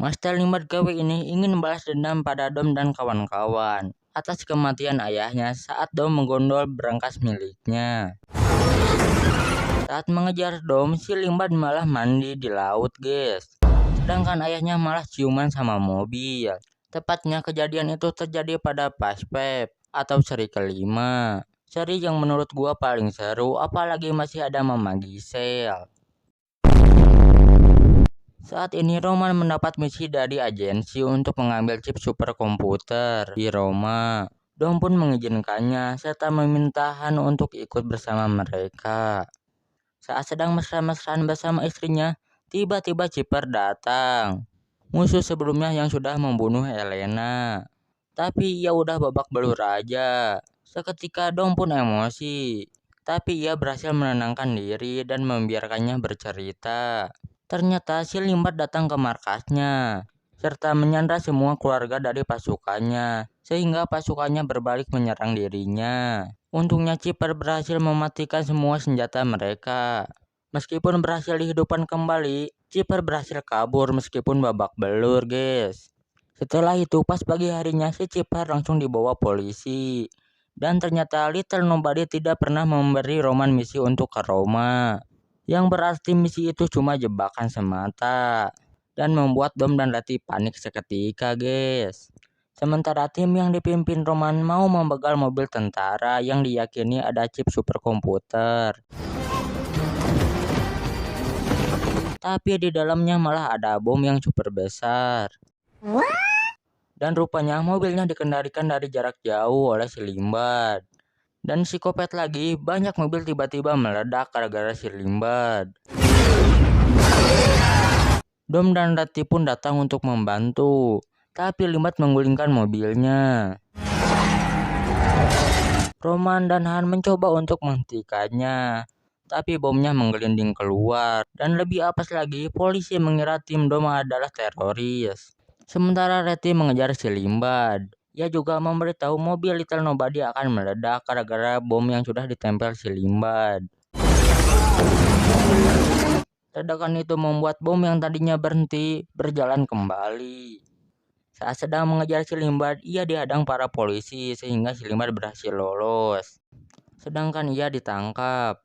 Master Limbat KW ini ingin membalas dendam pada Dom dan kawan-kawan atas kematian ayahnya saat Dom menggondol berangkas miliknya. Saat mengejar Dom, si Limbat malah mandi di laut, guys. Sedangkan ayahnya malah ciuman sama mobil. Tepatnya kejadian itu terjadi pada Paspep atau seri kelima. Seri yang menurut gua paling seru, apalagi masih ada Mama Gisel. Saat ini Roman mendapat misi dari agensi untuk mengambil chip superkomputer di Roma. Dom pun mengizinkannya serta meminta Han untuk ikut bersama mereka. Saat sedang mesra-mesraan bersama istrinya, tiba-tiba Chipper datang. Musuh sebelumnya yang sudah membunuh Elena. Tapi ia udah babak belur aja. Seketika Dom pun emosi. Tapi ia berhasil menenangkan diri dan membiarkannya bercerita. Ternyata si Limbat datang ke markasnya serta menyandra semua keluarga dari pasukannya, sehingga pasukannya berbalik menyerang dirinya. Untungnya Chipper berhasil mematikan semua senjata mereka. Meskipun berhasil dihidupkan kembali, Chipper berhasil kabur meskipun babak belur, guys. Setelah itu pas pagi harinya si Chipper langsung dibawa polisi. Dan ternyata Little Nobody tidak pernah memberi Roman misi untuk ke Roma. Yang berarti misi itu cuma jebakan semata. Dan membuat Dom dan Letty panik seketika, guys. Sementara tim yang dipimpin Roman mau membegal mobil tentara yang diyakini ada chip superkomputer. Tapi di dalamnya malah ada bom yang super besar. Dan rupanya mobilnya dikendalikan dari jarak jauh oleh si Limbat. Dan psikopat lagi, banyak mobil tiba-tiba meledak gara-gara si Limbat. Dom dan Letty pun datang untuk membantu. Tapi Limbat menggulingkan mobilnya. Roman dan Han mencoba untuk menghentikannya. Tapi bomnya menggelinding keluar. Dan lebih apes lagi, polisi mengira tim Dom adalah teroris. Sementara Letty mengejar si Limbat. Ia juga memberitahu mobil Little Nobody akan meledak gara-gara bom yang sudah ditempel si Limbat. Ledakan itu membuat bom yang tadinya berhenti berjalan kembali. Saat sedang mengejar si Limbat, ia dihadang para polisi sehingga si Limbat berhasil lolos. Sedangkan ia ditangkap.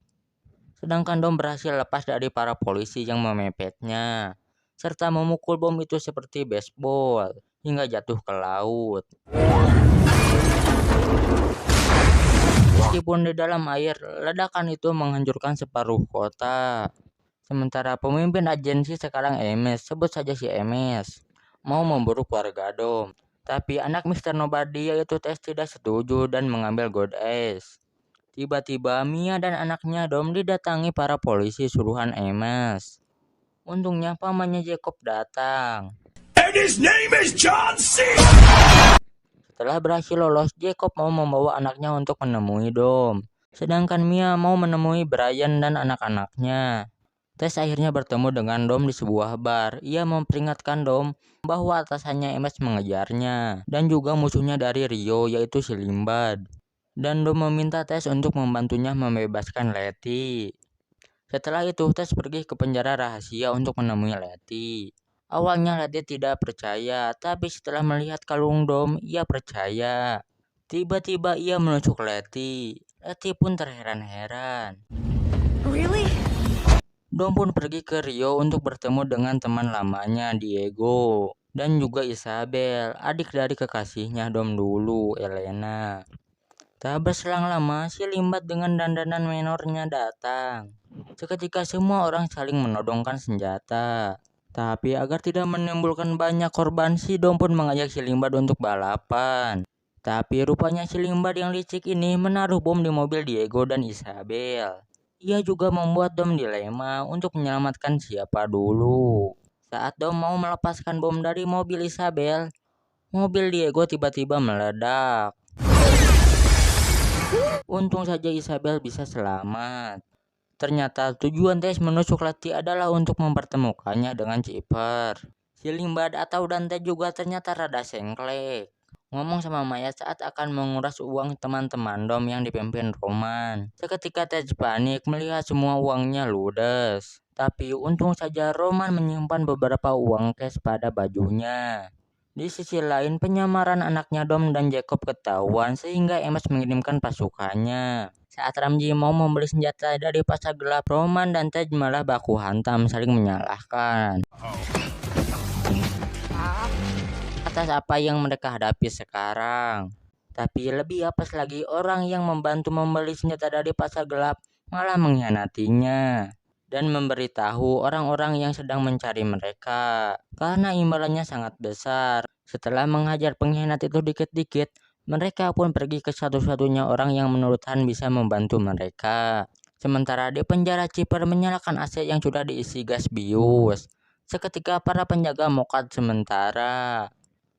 Sedangkan Dom berhasil lepas dari para polisi yang memepetnya, serta memukul bom itu seperti baseball hingga jatuh ke laut. Meskipun di dalam air, ledakan itu menghancurkan separuh kota. Sementara pemimpin agensi sekarang MS, sebut saja si MS, mau memburu keluarga Dom. Tapi anak Mr. Nobody yaitu Tess tidak setuju dan mengambil God Ace. Tiba-tiba Mia dan anaknya Dom didatangi para polisi suruhan MS. Untungnya pamannya Jacob datang. And his name is John C. Setelah berhasil lolos, Jacob mau membawa anaknya untuk menemui Dom. Sedangkan Mia mau menemui Brian dan anak-anaknya. Tess akhirnya bertemu dengan Dom di sebuah bar. Ia memperingatkan Dom bahwa atasannya MS mengejarnya. Dan juga musuhnya dari Rio yaitu si Limbat. Dan Dom meminta Tess untuk membantunya membebaskan Letty. Setelah itu Tess pergi ke penjara rahasia untuk menemui Letty. Awalnya Letty tidak percaya, tapi setelah melihat kalung Dom, ia percaya. Tiba-tiba ia menusuk Letty. Letty pun terheran-heran. Really? Dom pun pergi ke Rio untuk bertemu dengan teman lamanya Diego. Dan juga Isabel, adik dari kekasihnya Dom dulu, Elena. Tak berselang lama, si Limbat dengan dandanan menornya datang. Seketika semua orang saling menodongkan senjata. Tapi agar tidak menimbulkan banyak korban, si Dom pun mengajak si Limbat untuk balapan. Tapi rupanya si Limbat yang licik ini menaruh bom di mobil Diego dan Isabel. Ia juga membuat Dom dilema untuk menyelamatkan siapa dulu. Saat Dom mau melepaskan bom dari mobil Isabel, mobil Diego tiba-tiba meledak. Untung saja Isabel bisa selamat. Ternyata tujuan Tess menusuk Letty adalah untuk mempertemukannya dengan Chipper. Si Limbat atau Dante juga ternyata rada sengklek. ngomong sama Maya saat akan menguras uang teman-teman Dom yang dipimpin Roman. Seketika Tej panik melihat semua uangnya ludes. Tapi untung saja Roman menyimpan beberapa uang cash pada bajunya. Di sisi lain, penyamaran anaknya Dom dan Jacob ketahuan sehingga Amos mengirimkan pasukannya. Saat Ramji mau membeli senjata dari pasar gelap, Roman dan Tej malah baku hantam saling menyalahkan atas apa yang mereka hadapi sekarang. Tapi lebih apes lagi, orang yang membantu membeli senjata dari pasar gelap malah mengkhianatinya dan memberitahu orang-orang yang sedang mencari mereka karena imbalannya sangat besar. Setelah menghajar pengkhianat itu dikit-dikit, mereka pun pergi ke satu-satunya orang yang menurut Han bisa membantu mereka. Sementara di penjara, Chipper menyalakan AC yang sudah diisi gas bius. Seketika para penjaga mokat sementara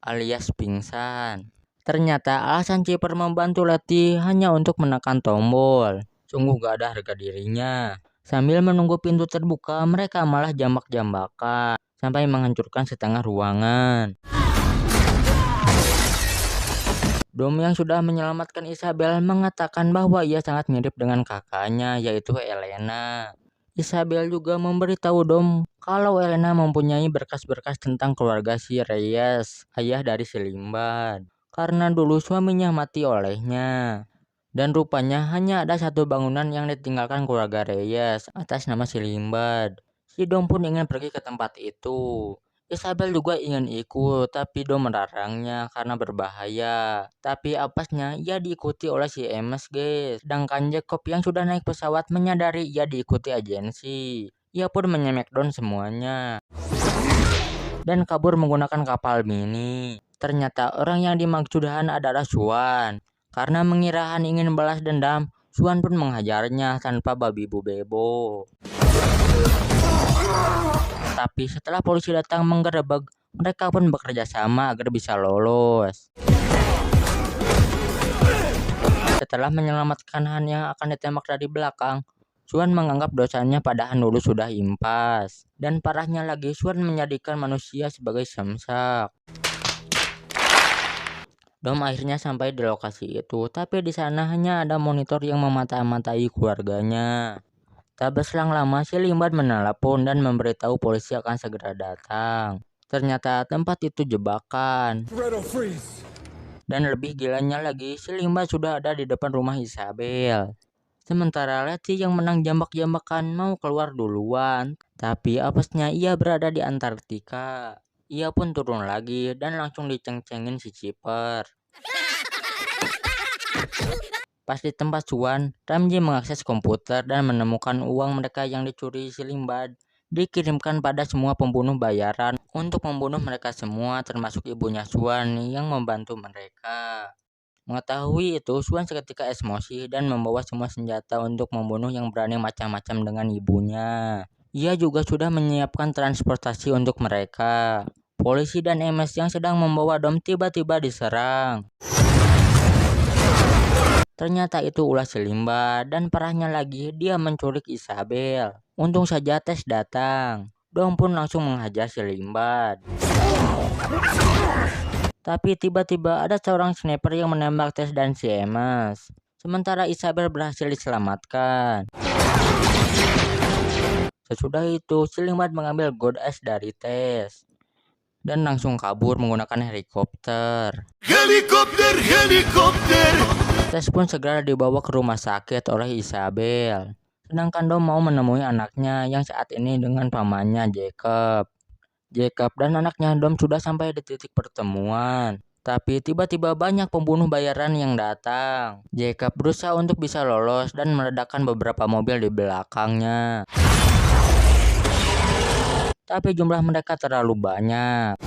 alias pingsan. Ternyata alasan Chipper membantu Letty hanya untuk menekan tombol. Sungguh gak ada harga dirinya. Sambil menunggu pintu terbuka, mereka malah jambak-jambakan sampai menghancurkan setengah ruangan. Dom yang sudah menyelamatkan Isabel mengatakan bahwa ia sangat mirip dengan kakaknya, yaitu Elena. Isabel juga memberitahu Dom kalau Elena mempunyai berkas-berkas tentang keluarga si Reyes, ayah dari si Limbad, karena dulu suaminya mati olehnya. Dan rupanya hanya ada satu bangunan yang ditinggalkan keluarga Reyes atas nama si Limbad. Si Dom pun ingin pergi ke tempat itu. Isabel juga ingin ikut, tapi Dom melarangnya karena berbahaya. Tapi apesnya, ia diikuti oleh si Amos, guys. Sedangkan Jacob yang sudah naik pesawat menyadari ia diikuti agensi. Ia pun menyemek Don semuanya dan kabur menggunakan kapal mini. Ternyata orang yang dimaksud Han adalah Swan. Karena mengira Han ingin balas dendam, Swan pun menghajarnya tanpa babi bu bebo. Tapi setelah polisi datang menggerebek, mereka pun bekerja sama agar bisa lolos. Setelah menyelamatkan Han yang akan ditembak dari belakang, Swan menganggap dosanya pada Han dulu sudah impas. Dan parahnya lagi, Swan menjadikan manusia sebagai samsak. Dom akhirnya sampai di lokasi itu, tapi di sana hanya ada monitor yang memata-matai keluarganya. Tak berselang lama, si Limbad menelepon dan memberitahu polisi akan segera datang. Ternyata tempat itu jebakan. Dan lebih gilanya lagi, si Limbad sudah ada di depan rumah Isabel. Sementara Letty yang menang jambak-jambakan mau keluar duluan. Tapi apesnya ia berada di Antartika. Ia pun turun lagi dan langsung diceng-cengin si Chipper. Pas di tempat Swan, Ramji mengakses komputer dan menemukan uang mereka yang dicuri si Limbad dikirimkan pada semua pembunuh bayaran untuk membunuh mereka semua, termasuk ibunya Swan yang membantu mereka. Mengetahui itu, Swan seketika emosi dan membawa semua senjata untuk membunuh yang berani macam-macam dengan ibunya. Ia juga sudah menyiapkan transportasi untuk mereka. Polisi dan MS yang sedang membawa Dom tiba-tiba diserang. Ternyata itu ulah si Limbad dan parahnya lagi dia menculik Isabel. Untung saja Tes datang. Dom pun langsung menghajar si Limbad. Tapi tiba-tiba ada seorang sniper yang menembak Tes dan si Amos. Sementara Isabel berhasil diselamatkan. Sesudah itu, si Limbad mengambil God Ace dari Tes dan langsung kabur menggunakan helikopter. Helikopter! Tes pun segera dibawa ke rumah sakit oleh Isabel. Sedangkan Dom mau menemui anaknya yang saat ini dengan pamannya Jacob. Jacob dan anaknya Dom sudah sampai di titik pertemuan. Tapi tiba-tiba banyak pembunuh bayaran yang datang. Jacob berusaha untuk bisa lolos dan meledakkan beberapa mobil di belakangnya. Tapi jumlah mereka terlalu banyak.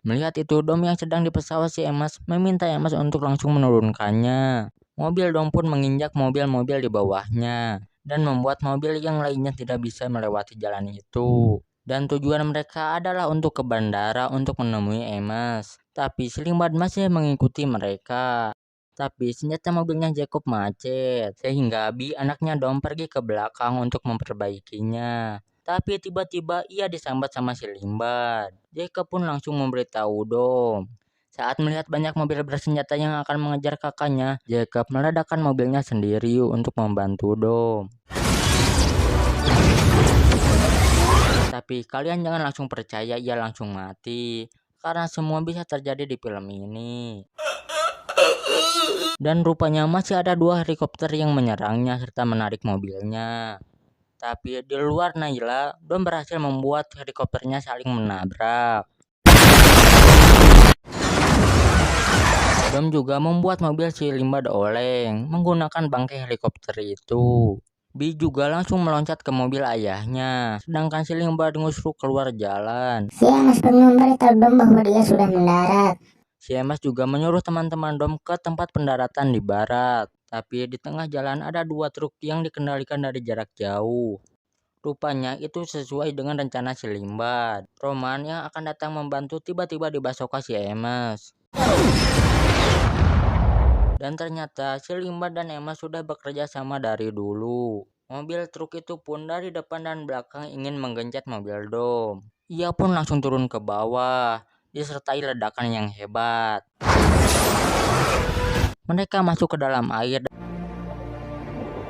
Melihat itu, Dom yang sedang di pesawat si Amos meminta Amos untuk langsung menurunkannya. Mobil Dom pun menginjak mobil-mobil di bawahnya dan membuat mobil yang lainnya tidak bisa melewati jalan itu. Dan tujuan mereka adalah untuk ke bandara untuk menemui Amos. Tapi si Limbad masih mengikuti mereka. Tapi senjata mobilnya Jacob macet, sehingga Bi anaknya Dom pergi ke belakang untuk memperbaikinya. Tapi tiba-tiba ia disambat sama si Limbad. Jacob pun langsung memberitahu Dom. Saat melihat banyak mobil bersenjata yang akan mengejar kakaknya, Jacob meledakkan mobilnya sendiri untuk membantu Dom. Tapi kalian jangan langsung percaya ia langsung mati, karena semua bisa terjadi di film ini. Dan rupanya masih ada 2 helikopter yang menyerangnya serta menarik mobilnya. Tapi di luar Naila, Dom berhasil membuat helikopternya saling menabrak. Dom juga membuat mobil si Limbad oleng menggunakan bangkai helikopter itu. Bi juga langsung meloncat ke mobil ayahnya, sedangkan si Limbad ngusruk keluar jalan. Si Emas pun memberitahu Dom bahwa dia sudah mendarat. Si Emas juga menyuruh teman-teman Dom ke tempat pendaratan di barat. Tapi di tengah jalan ada 2 truk yang dikendalikan dari jarak jauh. Rupanya itu sesuai dengan rencana si Limbad. Roman yang akan datang membantu tiba-tiba dibasoka si Emas. Dan ternyata si Limbad dan Emas sudah bekerja sama dari dulu. Mobil truk itu pun dari depan dan belakang ingin menggencet mobil Dom. Ia pun langsung turun ke bawah, disertai ledakan yang hebat. Mereka masuk ke dalam air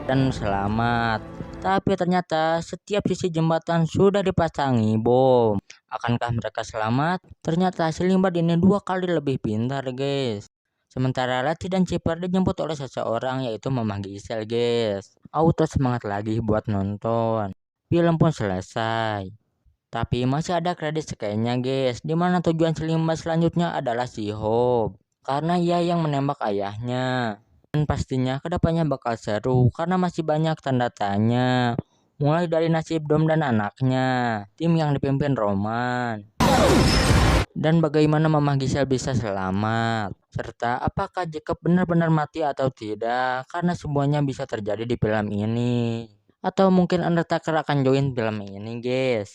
dan selamat. Tapi ternyata setiap sisi jembatan sudah dipasangi bom. Akankah mereka selamat? Ternyata si Limbad ini 2 kali lebih pintar, guys. Sementara Lati dan Chipper dijemput oleh seseorang yaitu Mama Gisel, guys. Auto semangat lagi buat nonton. Film pun selesai. Tapi masih ada kredit sekayanya, guys, dimana tujuan si Limbad selanjutnya adalah si Hope. Karena ia yang menembak ayahnya. Dan pastinya kedepannya bakal seru karena masih banyak tanda tanya. Mulai dari nasib Dom dan anaknya, tim yang dipimpin Roman, dan bagaimana Mama Gisel bisa selamat, serta apakah Jacob benar-benar mati atau tidak, karena semuanya bisa terjadi di film ini. Atau mungkin Undertaker akan join film ini, guys.